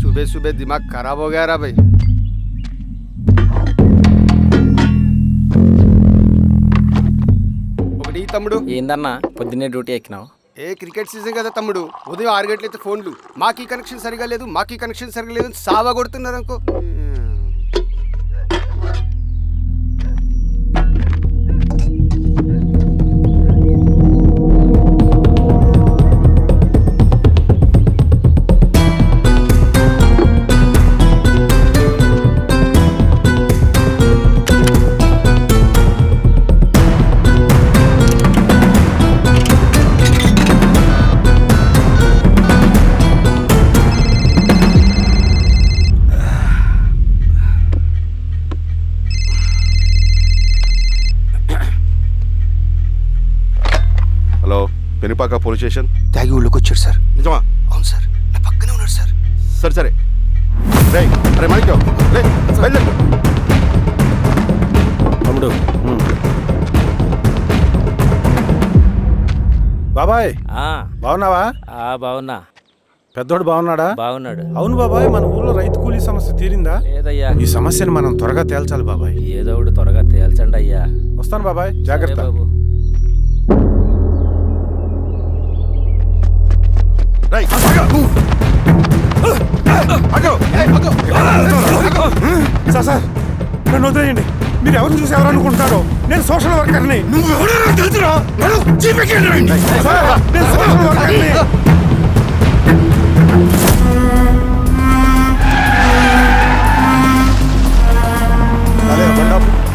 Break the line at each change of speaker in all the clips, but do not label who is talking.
सुबह सुबह दिमाग खराब हो गया रा भाई। ఒకటి తమ్ముడు
ఏందన్నా పొద్దున్నే డ్యూటీ ఎక్కినావు?
క్రికెట్ సీజన్ కదా తమ్ముడు, ఉదయం 6 గంటలైతే ఫోన్లు మాకీ కనెక్షన్ సరిగా లేదు సావా కొడుతున్నారు అనుకో.
Hello, Penupaka police station.
తాగి ఊళ్ళోకి వచ్చాడు సార్.
నిజమా?
అవును సార్, నా పక్కనే ఉన్నాడు సార్.
సరే అరే మాణిక్యం లే, బయలుదేరు.
తమ్ముడు బాబాయ్ బాగున్నావా?
బాగున్నా.
పెద్దోడు బాగున్నాడా?
బాగున్నాడు.
అవును బాబాయ్, మన ఊర్లో రైతు కూలీ సమస్య తీరిందా?
లేదయ్యా.
ఈ సమస్యను మనం త్వరగా తేల్చాలి బాబాయ్.
ఏదో ఒకటి త్వరగా తేల్చండి అయ్యా.
వస్తాను బాబాయ్, జాగ్రత్త.
బాబు.
సార్ నన్ను వదిలేయండి. మీరు ఎవరు చూసి ఎవరు అనుకుంటారో, నేను సోషల్ వర్కర్ని.
నువ్వు ఎవరైనా తెలుసురా?
నేను సోషల్ వర్కర్ని.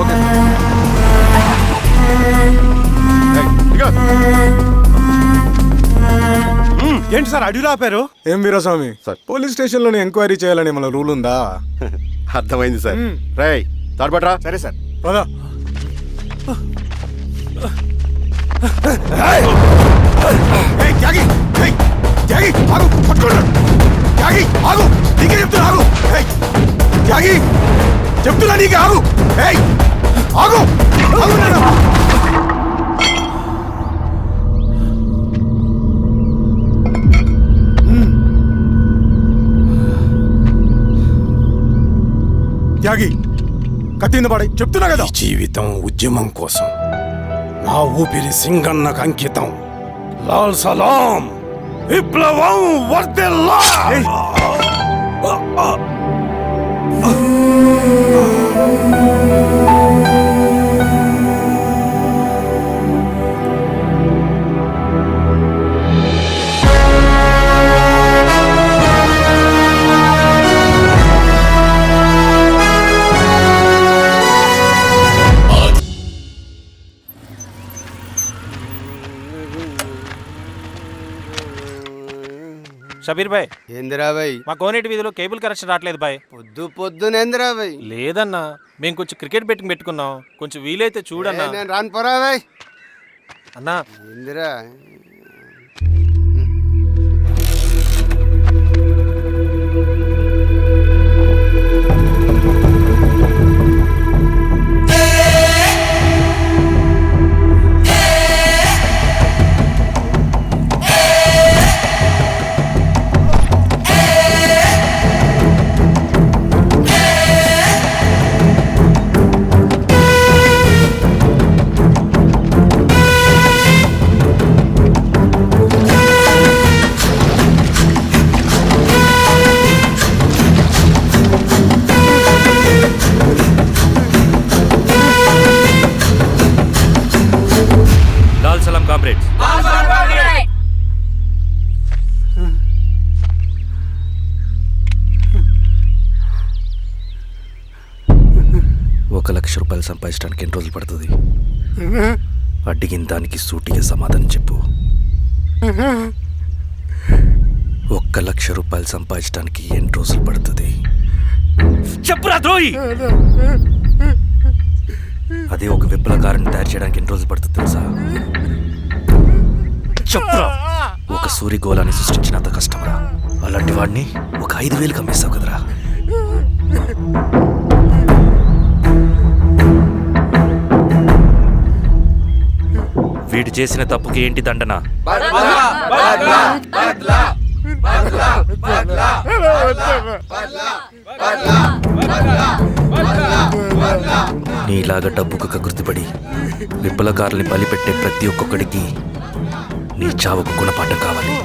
ఓకే
ఏంటి సార్ అడిలో ఆపారు?
ఏం వీరస్వామి సార్, పోలీస్ స్టేషన్లోనే ఎంక్వైరీ చేయాలని మన రూల్ ఉందా?
అర్థమైంది సార్. రేయ్ తాడుపట్రా.
సరే సార్.
పదా.
చెప్తున్నా నీకు, ఆగు. ఆగు. త్యాగి కట్టింది పడే, చెప్తున్నా కదా.
జీవితం ఉద్యమం కోసం, నా ఊపిరి సింగన్నకు అంకితం. లాల్ సలాం, విప్లవం వర్ధిల్లా.
షబీర్ భాయ్,
ఏందిరా భాయ్?
మా కోనేటి వీధిలో కేబుల్ కనెక్షన్ రావట్లేదు భాయ్.
పొద్దునేందిరా భాయ్?
లేదన్నా, మేము కొంచెం క్రికెట్ బెట్టింగ్ పెట్టుకున్నాం, కొంచెం వీలైతే చూడన్నా.
నేను రాను పోరా భాయ్.
అన్నా
ఏందిరా?
కామ్రేడ్స్,
₹1,00,000 సంపాదించడానికి ఎన్ని రోజులు పడుతుంది? అడిగిన దానికి సూటిగా సమాధానం చెప్పు. ₹1,00,000 సంపాదించడానికి ఎన్ని రోజులు పడుతుంది?
చెప్పురా ద్రోహి.
అదే ఒక విప్లవకారుని తయారు చేయడానికి ఎన్ని రోజులు పడుతుంది తెలుసా? చెప్పురా. ఒక సూర్యగోళాన్ని సృష్టించినంత కష్టమరా. అలాంటి వాడిని ఒక 5,000 అమ్మేస్తావు కదరా. వీడు చేసిన తప్పుకి ఏంటి దండన? నీలాగా డబ్బుకు కకృతిపడి విప్లవకారుల్ని బలిపెట్టే ప్రతి ఒక్కొక్కడికి నీ చావుకు గుణపాఠం కావాలి.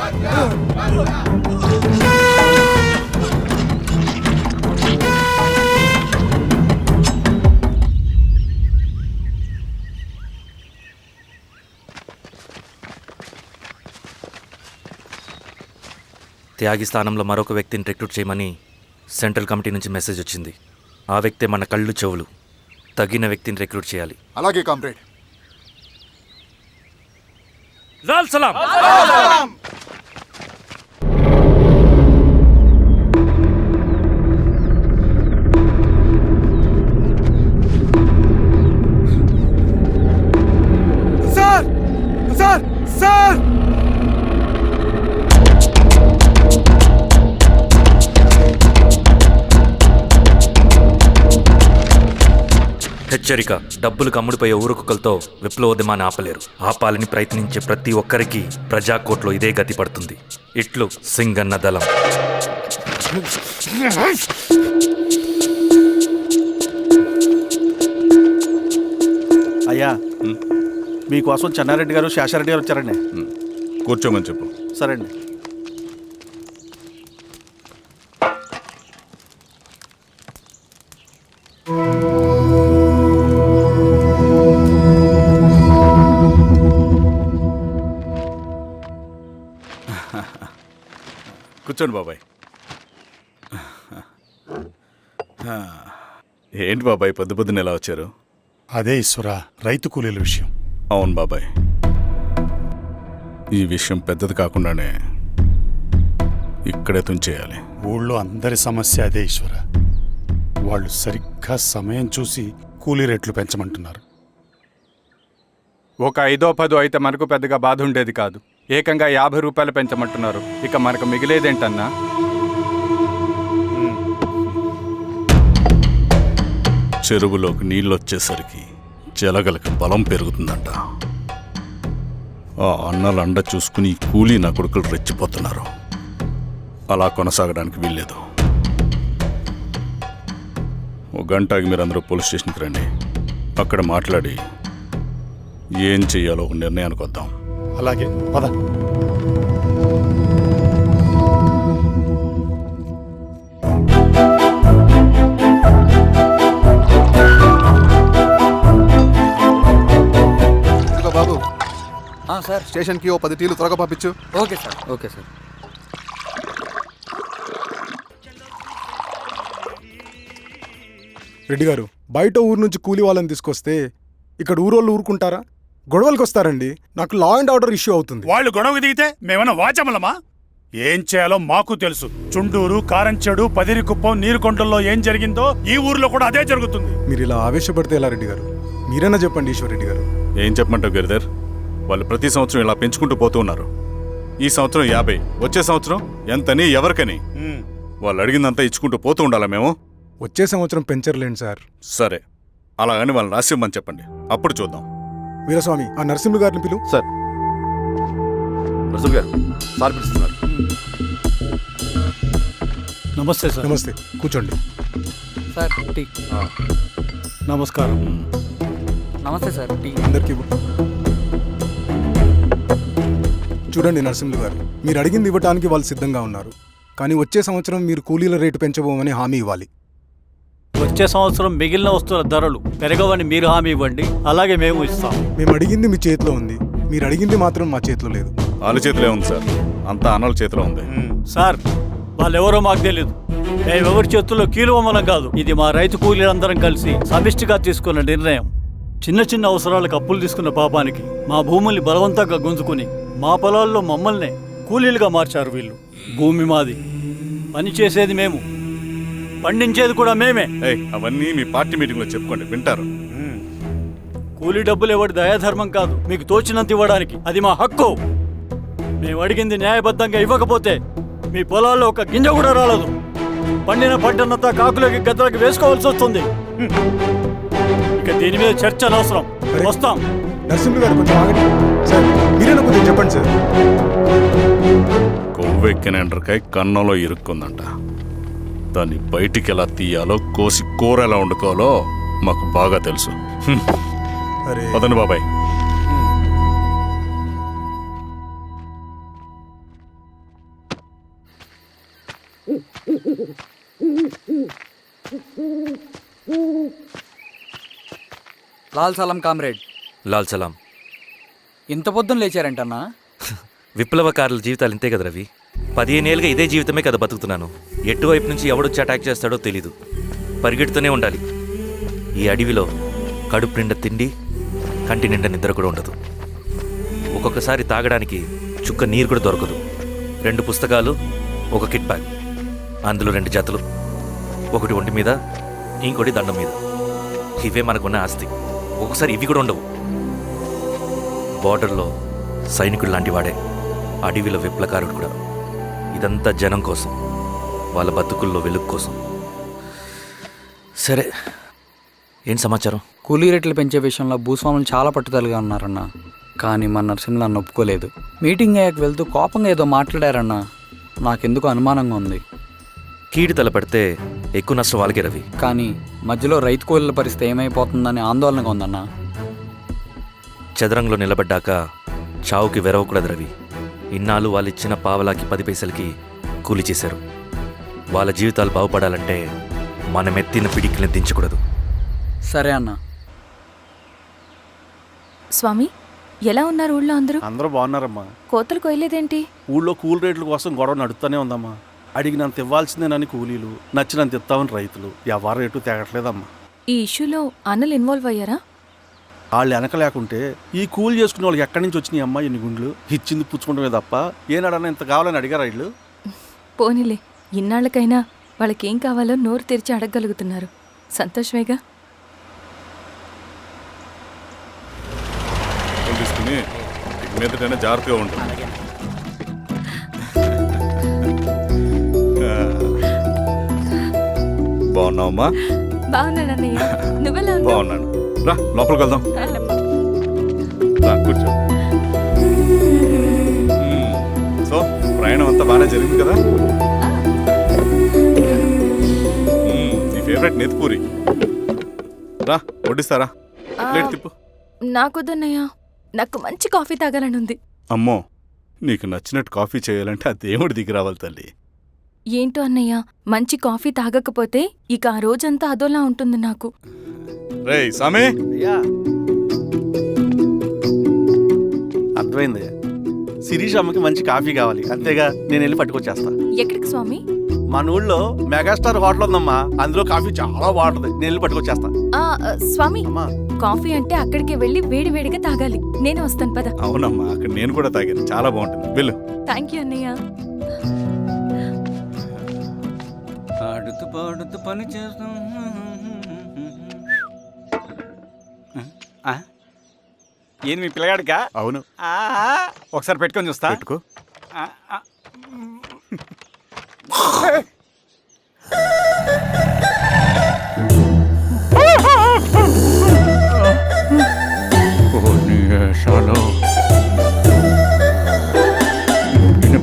త్యాగి స్థానంలో మరొక వ్యక్తిని రిక్రూట్ చేయమని సెంట్రల్ కమిటీ నుంచి మెసేజ్ వచ్చింది. ఆ వ్యక్తే మన కళ్ళు చెవులు. తగిన వ్యక్తిని రిక్రూట్ చేయాలి.
అలాగే కామ్రేడ్.
లాల్ సలాం.
సార్ సార్ సార్
హెచ్చరిక: డబ్బులు కమ్ముడిపోయే ఊరుకుక్కలతో విప్లవోద్యమాన్ని ఆపలేరు. ఆపాలని ప్రయత్నించే ప్రతి ఒక్కరికి ప్రజాకోట్లో ఇదే గతి పడుతుంది. ఇట్లు సింగన్న దళం.
అయ్యా, మీకోసం చెన్నారెడ్డి గారు శేషారెడ్డి గారు వచ్చారండి.
కూర్చోమని చెప్పు.
సరే అండి.
కూర్చోండి బాబాయ్. ఏంటి బాబాయ్ పొద్దు పొద్దున ఎలా వచ్చారు?
అదే ఈశ్వరా, రైతు కూలీల విషయం.
అవును బాబాయ్, ఈ విషయం పెద్దది కాకుండానే ఇక్కడే తుంచేయాలి.
ఊళ్ళో అందరి సమస్య అదే ఈశ్వర. వాళ్ళు సరిగ్గా సమయం చూసి కూలీ రేట్లు పెంచమంటున్నారు.
ఒక 5-10 అయితే మనకు పెద్దగా బాధ ఉండేది కాదు. ఏకంగా 50 రూపాయలు పెంచమంటున్నారు. ఇక మనకు మిగిలేదేంటన్నా? చెరువులోకి నీళ్ళు వచ్చేసరికి జలగలకి బలం పెరుగుతుందంట. ఆ అన్నల అండ చూసుకుని కూలీ నా కొడుకులు రెచ్చిపోతున్నారు. అలా కొనసాగడానికి వీల్లేదు. ఒక గంటకి మీరందరూ పోలీస్ స్టేషన్కి రండి. అక్కడ మాట్లాడి ఏం చెయ్యాలో ఒక నిర్ణయానికి వద్దాం.
అలాగే పద.
బాబు,
సార్.
స్టేషన్కి ఓ 10 టీలు త్వరగా పంపించు.
Okay sir. Okay sir.
Reddy గారు, బయట ఊరు నుంచి కూలీ వాళ్ళని తీసుకొస్తే ఇక్కడ ఊరోళ్ళు ఊరుకుంటారా? గొడవలకు వస్తారండి. నాకు లా అండ్ ఆర్డర్ ఇష్యూ అవుతుంది.
వాళ్ళు గొడవకు దిగితే మేమన్నా వాచమలమా? ఏం చేయాలో మాకు తెలుసు. చుండూరు, కారంచెడు, పదిరికుప్పం, నీరుకొండల్లో ఏం జరిగిందో ఈ ఊర్లో కూడా అదే జరుగుతుంది.
మీరు ఇలా ఆవేశపడితే ఎలా రెడ్డి గారు? మీరైనా చెప్పండి ఈశ్వర్ రెడ్డి గారు.
ఏం చెప్పమంటావు గిరిధర్? వాళ్ళు ప్రతి సంవత్సరం ఇలా పెంచుకుంటూ పోతూ ఉన్నారు. ఈ సంవత్సరం 50, వచ్చే సంవత్సరం ఎంతని ఎవరికని వాళ్ళు అడిగిందంతా ఇచ్చుకుంటూ పోతూ ఉండాలా మేము?
వచ్చే సంవత్సరం పెంచర్లేండి సార్.
సరే, అలాగని వాళ్ళని రాసిమ్మని చెప్పండి, అప్పుడు చూద్దాం.
వీరస్వామి, ఆ నరసింహులు గారిని పిలువు.
సార్, నరసింహ గారు సార్ పిలుస్తున్నారు.
నమస్తే సార్.
నమస్తే, కూర్చోండి.
Sir tea.
నమస్కారం.
నమస్తే సార్. టీ.
అందరికీ ఇవ్వు. చూడండి నరసింహులు గారు, మీరు అడిగింది ఇవ్వటానికి వాళ్ళు సిద్ధంగా ఉన్నారు. కానీ వచ్చే సంవత్సరం మీరు కూలీల రేటు పెంచబోమని హామీ ఇవ్వాలి.
వచ్చే సంవత్సరం మిగిలిన వస్తువుల ధరలు పెరగవని మీరు హామీ ఇవ్వండి, అలాగే మేము ఇస్తాం.
మేము అడిగింది మీ చేతిలో ఉంది, మీరు అడిగింది మాత్రం మా చేతిలో లేదు.
వాళ్ళ చేతిలో ఉంది సార్, అంతా అన్నల చేతిలో ఉంది.
సార్, వాళ్ళెవరో మాకు తెలియదు. మేమెవరి చేతుల్లో కీలువమనం కాదు. ఇది మా రైతు కూలీలందరం కలిసి సమిష్టిగా తీసుకున్న నిర్ణయం. చిన్న చిన్న అవసరాలకు అప్పులు తీసుకున్న పాపానికి మా భూముల్ని బలవంతంగా గుంజుకుని మా పొలాల్లో మమ్మల్నే కూలీలుగా మార్చారు వీళ్ళు. భూమి మాది, పని చేసేది మేము, పండించేది కూడా మేమే.
అవన్నీ మీ పార్టీ మీటింగ్ లో చెప్పుకోండి, వింటారు.
కూలీ డబ్బులు ఇవ్వడం దయాధర్మం కాదు, మీకు తోచినంత ఇవ్వడానికి అది మా హక్కు. మేము అడిగింది న్యాయబద్ధంగా ఇవ్వకపోతే మీ పొలాల్లో ఒక గింజ కూడా రాలదు. పండిన పంటనంతా కాకులకి గద్దలకి వేసుకోవాల్సి వస్తుంది. ఇక దీని మీద చర్చ అనవసరం. వస్తాం.
నరసింహులు గారు కొంచెం ఆగండి. సార్ మీరైనా కొద్దిగా చెప్పండి సార్.
కొవ్వెక్కిన ఎండ్రకాయ కన్నంలో ఇరుక్కుందంట. దాన్ని బయటికి ఎలా తీయాలో, కోసి కూర ఎలా వండుకోవాలో మాకు బాగా తెలుసు.
అరే
పదండి బాబాయ్.
లాల్ సలాం కామ్రేడ్.
లాల్ సలాం.
ఇంత పొద్దున లేచారంటన్నా?
విప్లవకారుల జీవితాలు ఇంతే కదా రవి. 15 ఏళ్ళుగా ఇదే జీవితమే కదా బతుకుతున్నాను. ఎటువైపు నుంచి ఎవడొచ్చి అటాక్ చేస్తాడో తెలీదు. పరిగెడుతూనే ఉండాలి. ఈ అడవిలో కడుపు నిండా తిండి, కంటి నిండా నిద్ర కూడా ఉండదు. ఒక్కొక్కసారి తాగడానికి చుక్క నీరు కూడా దొరకదు. 2 పుస్తకాలు, ఒక కిట్ బ్యాగ్, అందులో 2 జతలు, ఒకటి ఒంటి మీద, ఇంకోటి దండం మీద. ఇవే మనకున్న ఆస్తి. ఒక్కొక్కసారి ఇవి కూడా ఉండవు. బార్డర్లో సైనికుడు లాంటి వాడే, అడవిలో విప్లవకారుడు కూడా. ఇదంతా జనం కోసం, వాళ్ళ బతుకుల్లో వెలుగు కోసం. సరే, ఏం సమాచారం?
కూలీ రేట్లు పెంచే విషయంలో భూస్వాములు చాలా పట్టుదలగా ఉన్నారన్న. కానీ మన నరసింహ నన్ను ఒప్పుకోలేదు. మీటింగ్ అయ్యాక వెళ్తూ కోపంగా ఏదో మాట్లాడారన్న. నాకెందుకు అనుమానంగా ఉంది.
కీడి తలపెడితే ఎక్కువ నష్టం వాళ్ళకే రవి.
కానీ మధ్యలో రైతు కూలీల పరిస్థితి ఏమైపోతుందని ఆందోళనగా ఉందన్న.
చదరంగంలో నిలబడ్డాక చావుకి వెరవకూడదు రవి. ఇన్నాళ్ళు వాళ్ళు ఇచ్చిన పావలాకి 10 పైసలకి కూలి చేశారు. వాళ్ళ జీవితాలు బాగుపడాలంటే మనం ఎత్తిన పిడికిని దించకూడదు.
సరే అన్న.
స్వామి, ఎలా ఉన్నారు ఊళ్ళో అందరూ?
అందరూ బాగున్నారమ్మా.
కోతలు కొయ్యలేదేంటి?
ఊళ్ళో కూలి రేట్ల కోసం గొడవ నడుస్తూనే ఉందమ్మా. అడిగినంత ఇవ్వాల్సిందేనని కూలీలు, నచ్చినంత ఇస్తామని రైతులు. ఎవరు రేటు తేగట్లేదమ్మా.
ఈ ఇష్యూలో అన్నలు ఇన్వాల్వ్ అయ్యారా?
వాళ్ళు వెనక లేకుంటే ఈ కూలి చేసుకునే వాళ్ళకి ఎక్కడి నుంచి వచ్చినాయి అమ్మా ఇన్ని గుండ్లు? ఇచ్చింది పుచ్చుకుంటమే తప్ప ఏనాడన్నా ఇంత కావాలని అడిగారు వీళ్ళు?
పోనీలే, ఇన్నాళ్ళకైనా వాళ్ళకేం కావాలో నోరు తెరిచి అడగగలుగుతున్నారు. సంతోషమేగా.
తీసుకుని మీదటైనా జాగ్రత్తగా ఉంటుంది. బాగున్నావమ్మా?
బాగున్నానన్నయ్య, నువ్వెలా ఉన్నావు?
బాగున్నాను. రా లోపలికి వెళ్దాం. రా కూర్చో. సో ప్రయాణం అంతా బాగానే జరిగింది కదా? నీ ఫేవరెట్ నెత్తిపూరి. రా వడ్డిస్తారా? ప్లేట్ తిప్పు.
నాకొద్దన్నయ్య, నాకు మంచి కాఫీ తాగాలని ఉంది.
అమ్మో, నీకు నచ్చినట్టు కాఫీ చేయాలంటే ఆ దేవుడి దిగి రావాలి తల్లి.
ఏంటో అన్నయ్య, మంచి కాఫీ తాగకపోతే ఇక ఆ రోజంతా అదోలా ఉంటుంది నాకు.
రేయ్ సామే,
అయ్యా అర్థమైంది. శిరీష్ అమ్మకి మంచి కాఫీ కావాలి, అంతేగా. నేను వెళ్ళి పట్టుకొచ్చేస్తా.
ఎక్కడికి స్వామి?
మన ఊళ్ళో మెగాస్టార్ హోటల్ ఉందమ్మా, అందులో కాఫీ చాలా బాగుంటుంది. నేను వెళ్ళి పట్టుకొచ్చేస్తా.
స్వామి,
అమ్మా
కాఫీ అంటే అక్కడికే వెళ్ళి వేడి వేడిగా తాగాలి. నేను వస్తాను పద.
అవునమ్మా, అక్కడ నేను కూడా తాగాను, చాలా బాగుంటుంది. వెళ్ళు.
థ్యాంక్ యూ అన్నయ్య.
ఆడుతూ పాడుతూ పని చేస్తాం.
ఏంది మీ పిల్లగాడికా?
అవును.
ఒకసారి పెట్టుకొని చూస్తా.
పెట్టుకో.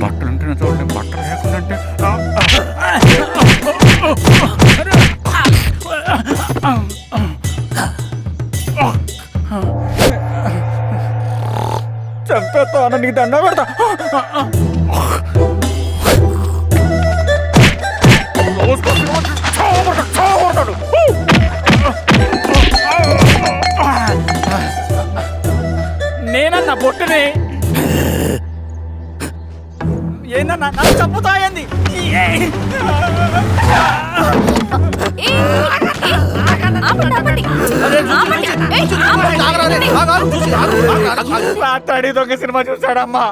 బట్టలు అంటే చూడండి, బట్టలు లేకుండా చంపేస్తా. నీకు దండ పెడతా. నేనన్నా బొట్టుని ఏందన్నా నాకు చంపుతాయంది. మాట్లాడి దొంగ సినిమా చూసాడమ్మా.